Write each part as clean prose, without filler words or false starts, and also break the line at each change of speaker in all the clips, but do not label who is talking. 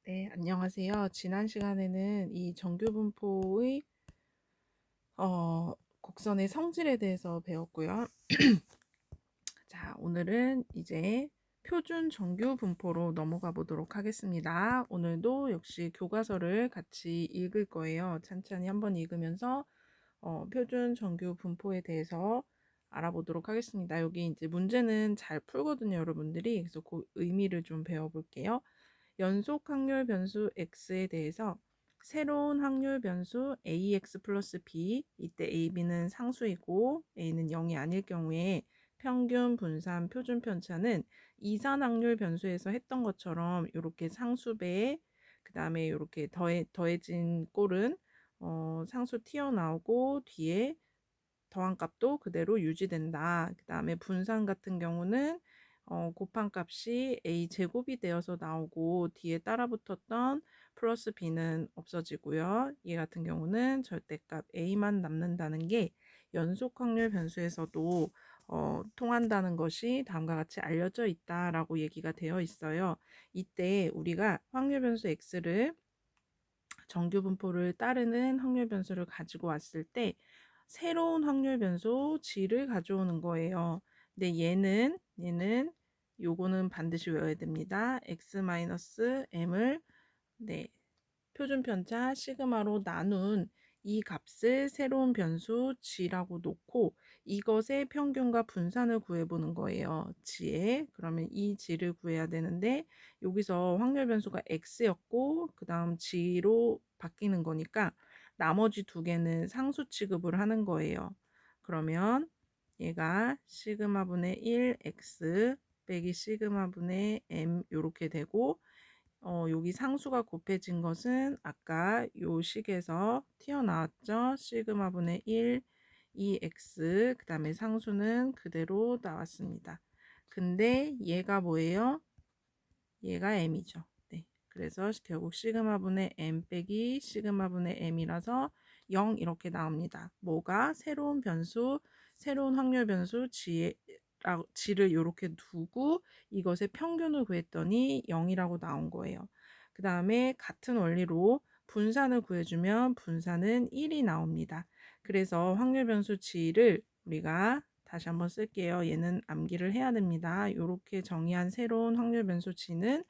네, 안녕하세요. 지난 시간에는 이 정규분포의 곡선의 성질에 대해서 배웠고요. 자, 오늘은 이제 표준 정규분포로 넘어가 보도록 하겠습니다. 오늘도 역시 교과서를 같이 읽을 거예요. 찬찬히 한번 읽으면서 표준 정규분포에 대해서 알아보도록 하겠습니다. 여기 이제 문제는 잘 풀거든요, 여러분들이. 그래서 그 의미를 좀 배워볼게요. 연속 확률 변수 x에 대해서 새로운 확률 변수 ax 플러스 b, 이때 a, b는 상수이고 a는 0이 아닐 경우에 평균, 분산, 표준 편차는 이산 확률 변수에서 했던 것처럼 이렇게 상수배, 그 다음에 이렇게 더해진 꼴은 상수 튀어나오고 뒤에 더한 값도 그대로 유지된다. 그 다음에 분산 같은 경우는 곱한 값이 a 제곱이 되어서 나오고 뒤에 따라 붙었던 플러스 b는 없어지고요. 얘 같은 경우는 절대값 a만 남는다는 게 연속 확률 변수에서도 통한다는 것이 다음과 같이 알려져 있다라고 얘기가 되어 있어요. 이때 우리가 확률 변수 x를 정규 분포를 따르는 확률 변수를 가지고 왔을 때 새로운 확률 변수 g를 가져오는 거예요. 근데 얘는 요거는 반드시 외워야 됩니다. x-m을 네, 표준 편차 시그마로 나눈 이 값을 새로운 변수 g라고 놓고 이것의 평균과 분산을 구해보는 거예요. g에. 그러면 이 g를 구해야 되는데 여기서 확률 변수가 x였고 그 다음 g로 바뀌는 거니까 나머지 두 개는 상수 취급을 하는 거예요. 그러면 얘가 시그마분의 1x 빼기 시그마분의 m 이렇게 되고 여기 상수가 곱해진 것은 아까 요 식에서 튀어나왔죠. 시그마분의 1, 2x 그 다음에 상수는 그대로 나왔습니다. 근데 얘가 뭐예요? 얘가 m이죠. 네. 그래서 결국 시그마분의 m 빼기 시그마분의 m이라서 0 이렇게 나옵니다. 뭐가? 새로운 변수, 새로운 확률 변수 g를 이렇게 두고 이것의 평균을 구했더니 0이라고 나온 거예요. 그 다음에 같은 원리로 분산을 구해주면 분산은 1이 나옵니다. 그래서 확률 변수 g를 우리가 다시 한번 쓸게요. 얘는 암기를 해야 됩니다. 이렇게 정의한 새로운 확률 변수 g는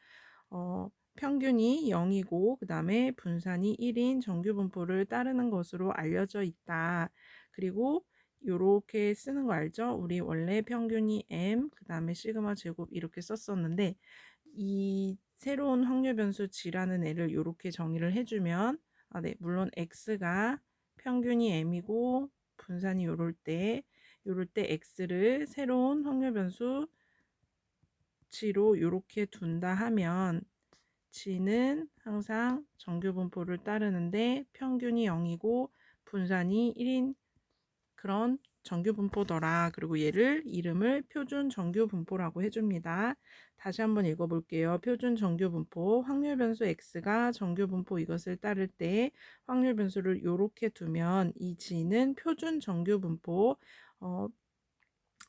평균이 0이고 그 다음에 분산이 1인 정규 분포를 따르는 것으로 알려져 있다. 그리고 이렇게 쓰는 거 알죠? 우리 원래 평균이 m 그 다음에 시그마 제곱 이렇게 썼었는데 이 새로운 확률 변수 g라는 애를 이렇게 정의를 해주면 네, 물론 x가 평균이 m이고 분산이 요럴 때 x를 새로운 확률 변수 g로 이렇게 둔다 하면 g는 항상 정규 분포를 따르는데 평균이 0이고 분산이 1인 그런 정규 분포더라. 그리고 얘를 이름을 표준 정규 분포라고 해줍니다. 다시 한번 읽어볼게요. 표준 정규 분포 확률 변수 x가 정규 분포 이것을 따를 때 확률 변수를 이렇게 두면 이 g는 표준 정규 분포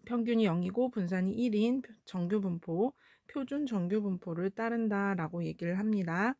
평균이 0이고 분산이 1인 정규 분포 표준 정규 분포를 따른다라고 얘기를 합니다.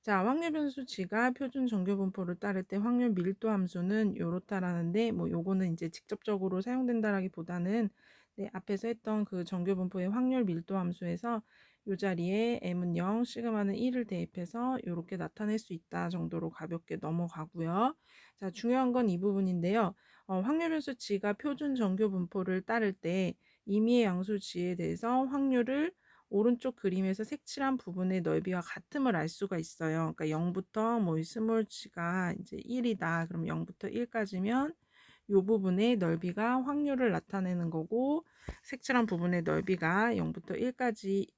자, 확률 변수 g가 표준 정규 분포를 따를 때 확률 밀도 함수는 요렇다라는데 뭐 요거는 이제 직접적으로 사용된다라기보다는 네, 앞에서 했던 그 정규 분포의 확률 밀도 함수에서 요 자리에 m은 0, 시그마는 1을 대입해서 이렇게 나타낼 수 있다 정도로 가볍게 넘어가고요. 자, 중요한 건 이 부분인데요. 확률 변수 g가 표준 정규 분포를 따를 때 임의의 양수 g에 대해서 확률을 오른쪽 그림에서 색칠한 부분의 넓이와 같음을 알 수가 있어요. 그러니까 0부터 뭐 스몰 g가 이제 1이다. 그럼 0부터 1까지면 이 부분의 넓이가 확률을 나타내는 거고 색칠한 부분의 넓이가 0부터 1까지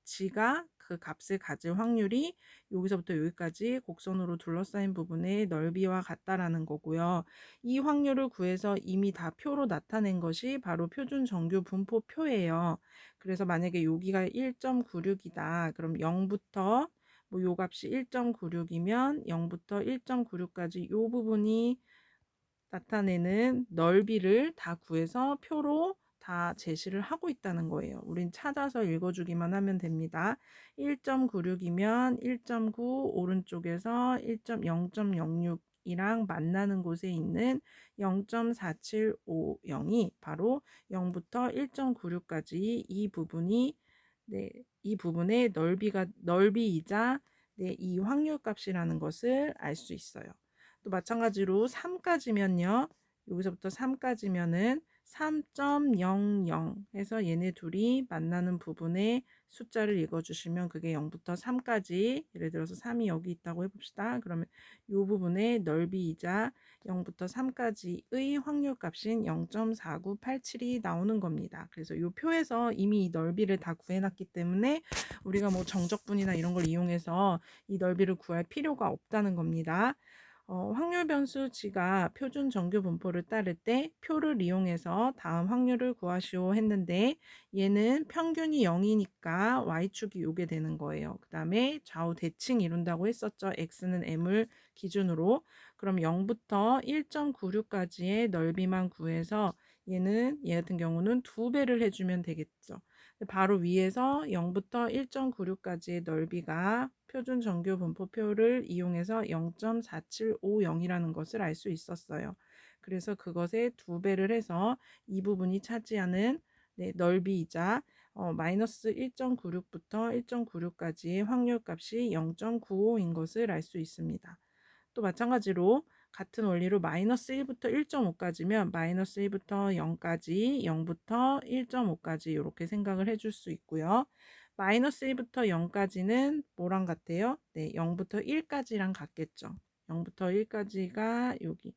zg가 그 값을 가질 확률이 여기서부터 여기까지 곡선으로 둘러싸인 부분의 넓이와 같다라는 거고요. 이 확률을 구해서 이미 다 표로 나타낸 것이 바로 표준 정규 분포 표예요. 그래서 만약에 여기가 1.96이다. 그럼 0부터 뭐 요 값이 1.96이면 0부터 1.96까지 이 부분이 나타내는 넓이를 다 구해서 표로 다 제시를 하고 있다는 거예요. 우린 찾아서 읽어주기만 하면 됩니다. 1.96이면 1.9 오른쪽에서 0.06이랑 만나는 곳에 있는 0.4750이 바로 0부터 1.96까지 이 부분이 이 부분의 넓이이자 이 확률값이라는 것을 알 수 있어요. 또 마찬가지로 3까지면요. 여기서부터 3까지면은 3.00 해서 얘네 둘이 만나는 부분의 숫자를 읽어주시면 그게 0부터 3까지, 예를 들어서 3이 여기 있다고 해봅시다. 그러면 이 부분의 넓이이자 0부터 3까지의 확률값인 0.4987이 나오는 겁니다. 그래서 이 표에서 이미 이 넓이를 다 구해놨기 때문에 우리가 뭐 정적분이나 이런 걸 이용해서 이 넓이를 구할 필요가 없다는 겁니다. 확률 변수 g가 표준 정규 분포를 따를 때 표를 이용해서 다음 확률을 구하시오 했는데 얘는 평균이 0이니까 y축이 요게 되는 거예요. 그 다음에 좌우 대칭 이룬다고 했었죠. x는 m을 기준으로. 그럼 0부터 1.96까지의 넓이만 구해서 얘 같은 경우는 2배를 해주면 되겠죠. 바로 위에서 0부터 1.96까지의 넓이가 표준 정규 분포표를 이용해서 0.4750이라는 것을 알 수 있었어요. 그래서 그것에 2배를 해서 이 부분이 차지하는 넓이이자 마이너스 1.96부터 1.96까지의 확률값이 0.95인 것을 알 수 있습니다. 또 마찬가지로 같은 원리로 마이너스 1부터 1.5까지면 마이너스 1부터 0까지, 0부터 1.5까지 이렇게 생각을 해줄 수 있고요. 마이너스 1부터 0까지는 뭐랑 같아요? 0부터 1까지랑 같겠죠. 0부터 1까지가 여기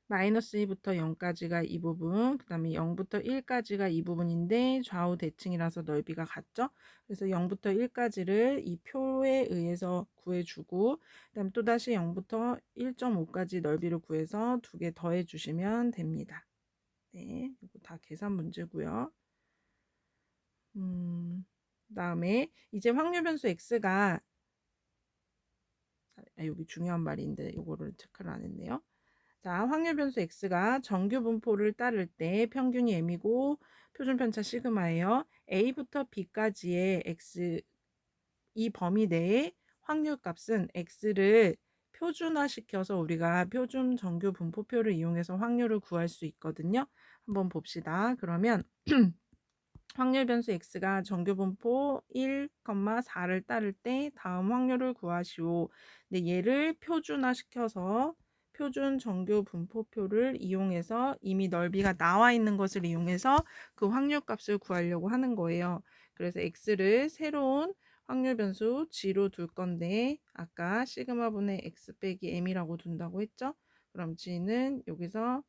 마이너스 2부터 0까지가 이 부분, 그 다음에 0부터 1까지가 이 부분인데 좌우 대칭이라서 넓이가 같죠? 그래서 0부터 1까지를 이 표에 의해서 구해주고, 그 다음에 또다시 0부터 1.5까지 넓이를 구해서 2개 더해 주시면 됩니다. 네, 이거 다 계산 문제고요. 그다음에 이제 확률 변수 x가 여기 중요한 말인데 이거를 체크를 안 했네요. 자, 확률 변수 x가 정규 분포를 따를 때 평균이 m이고 표준 편차 시그마예요. a부터 b까지의 x 이 범위 내에 확률 값은 x를 표준화시켜서 우리가 표준 정규 분포표를 이용해서 확률을 구할 수 있거든요. 한번 봅시다. 그러면 확률 변수 x가 정규 분포 1,4를 따를 때 다음 확률을 구하시오. 근데 얘를 표준화시켜서 표준 정규 분포표를 이용해서 이미 넓이가 나와 있는 것을 이용해서 그 확률 값을 구하려고 하는 거예요. 그래서 x를 새로운 확률 변수 g로 둘 건데 아까 시그마분의 x 빼기 m이라고 둔다고 했죠? 그럼 g는 여기서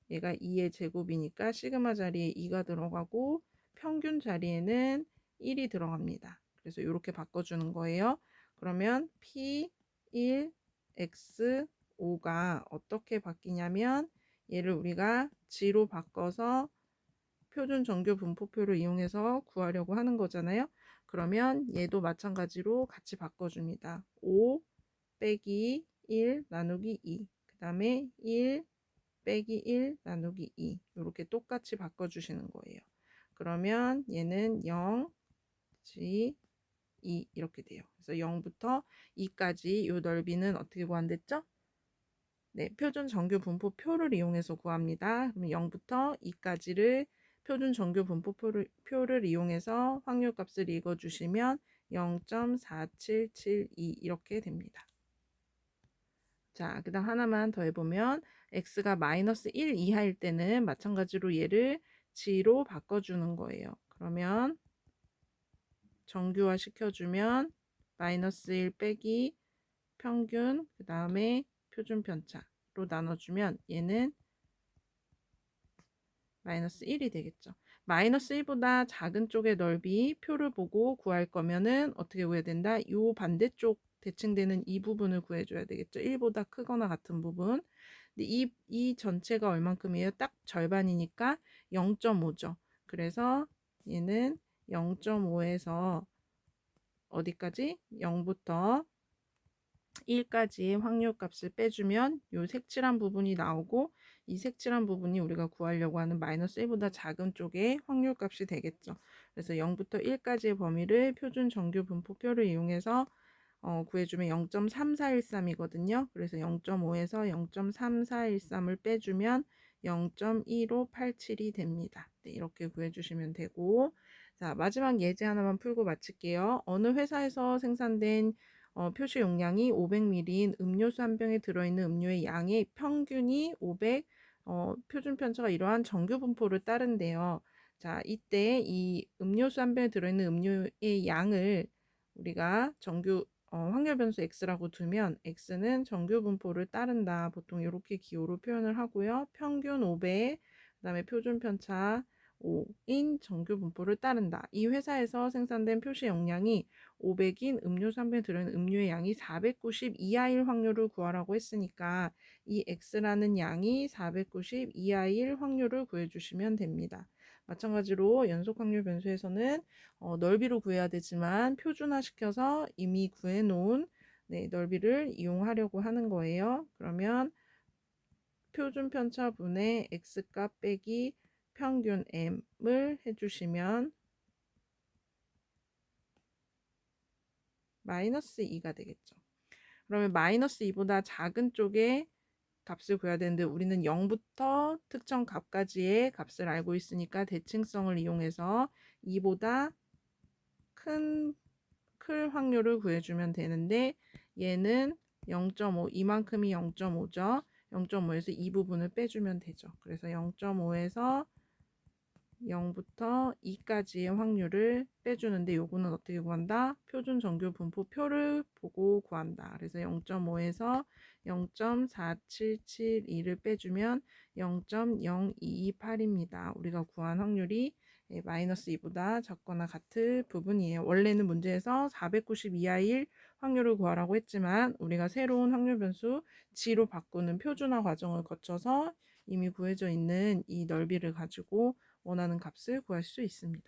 얘가 2의 제곱이니까 시그마 자리에 2가 들어가고 평균 자리에는 1이 들어갑니다. 그래서 이렇게 바꿔주는 거예요. 그러면 P1, X5가 어떻게 바뀌냐면 얘를 우리가 G로 바꿔서 표준 정규 분포표를 이용해서 구하려고 하는 거잖아요. 그러면 얘도 마찬가지로 같이 바꿔줍니다. 5 빼기 1 나누기 2. 그 다음에 1 빼기 1 나누기 2. 이렇게 똑같이 바꿔주시는 거예요. 그러면 얘는 0, G, 2 이렇게 돼요. 그래서 0부터 2까지 이 넓이는 어떻게 구한댔죠? 네, 표준 정규 분포표를 이용해서 구합니다. 그럼 0부터 2까지를 표준 정규 분포표를 이용해서 확률값을 읽어주시면 0.4772 이렇게 됩니다. 자, 그 다음 하나만 더 해보면 x가 마이너스 1 이하일 때는 마찬가지로 얘를 g로 바꿔주는 거예요. 그러면 정규화 시켜주면 마이너스 1 빼기 평균 그 다음에 표준 편차로 나눠주면 얘는 마이너스 1이 되겠죠. 마이너스 1보다 작은 쪽의 넓이 표를 보고 구할 거면은 어떻게 구해야 된다? 이 반대쪽 대칭되는 이 부분을 구해줘야 되겠죠. 1보다 크거나 같은 부분. 근데 이 전체가 얼만큼이에요? 딱 절반이니까 0.5죠. 그래서 얘는 0.5에서 어디까지? 0부터 1까지의 확률값을 빼주면 요 색칠한 부분이 나오고 이 색칠한 부분이 우리가 구하려고 하는 마이너스 1보다 작은 쪽의 확률값이 되겠죠. 그래서 0부터 1까지의 범위를 표준 정규 분포표를 이용해서 구해주면 0.3413이거든요. 그래서 0.5에서 0.3413을 빼주면 0.1587이 됩니다. 네, 이렇게 구해주시면 되고, 자, 마지막 예제 하나만 풀고 마칠게요. 어느 회사에서 생산된 표시 용량이 500ml인 음료수 한 병에 들어있는 음료의 양의 평균이 500, 표준 편차가 이러한 정규 분포를 따른대요. 자, 이때 이 음료수 한 병에 들어있는 음료의 양을 우리가 정규 확률 변수 x라고 두면 x는 정규 분포를 따른다. 보통 이렇게 기호로 표현을 하고요. 평균 500, 그다음에 표준 편차 5인 정규 분포를 따른다. 이 회사에서 생산된 표시 용량이 500인 음료수 한 병에 들어있는 음료의 양이 490 이하일 확률을 구하라고 했으니까 이 x라는 양이 490 이하일 확률을 구해주시면 됩니다. 마찬가지로 연속 확률 변수에서는 넓이로 구해야 되지만 표준화시켜서 이미 구해놓은 넓이를 이용하려고 하는 거예요. 그러면 표준 편차분의 x값 빼기 평균 m을 해주시면 마이너스 2가 되겠죠. 그러면 마이너스 2보다 작은 쪽에 값을 구해야 되는데 우리는 0부터 특정 값까지의 값을 알고 있으니까 대칭성을 이용해서 2보다 클 확률을 구해주면 되는데 얘는 0.5, 이만큼이 0.5죠. 0.5에서 이 부분을 빼주면 되죠. 그래서 0.5에서 0부터 2까지의 확률을 빼주는데 요거는 어떻게 구한다? 표준 정규 분포표를 보고 구한다. 그래서 0.5에서 0.4772를 빼주면 0.0228입니다. 우리가 구한 확률이 마이너스 2보다 작거나 같을 부분이에요. 원래는 문제에서 490 이하일 확률을 구하라고 했지만 우리가 새로운 확률 변수 g로 바꾸는 표준화 과정을 거쳐서 이미 구해져 있는 이 넓이를 가지고 원하는 값을 구할 수 있습니다.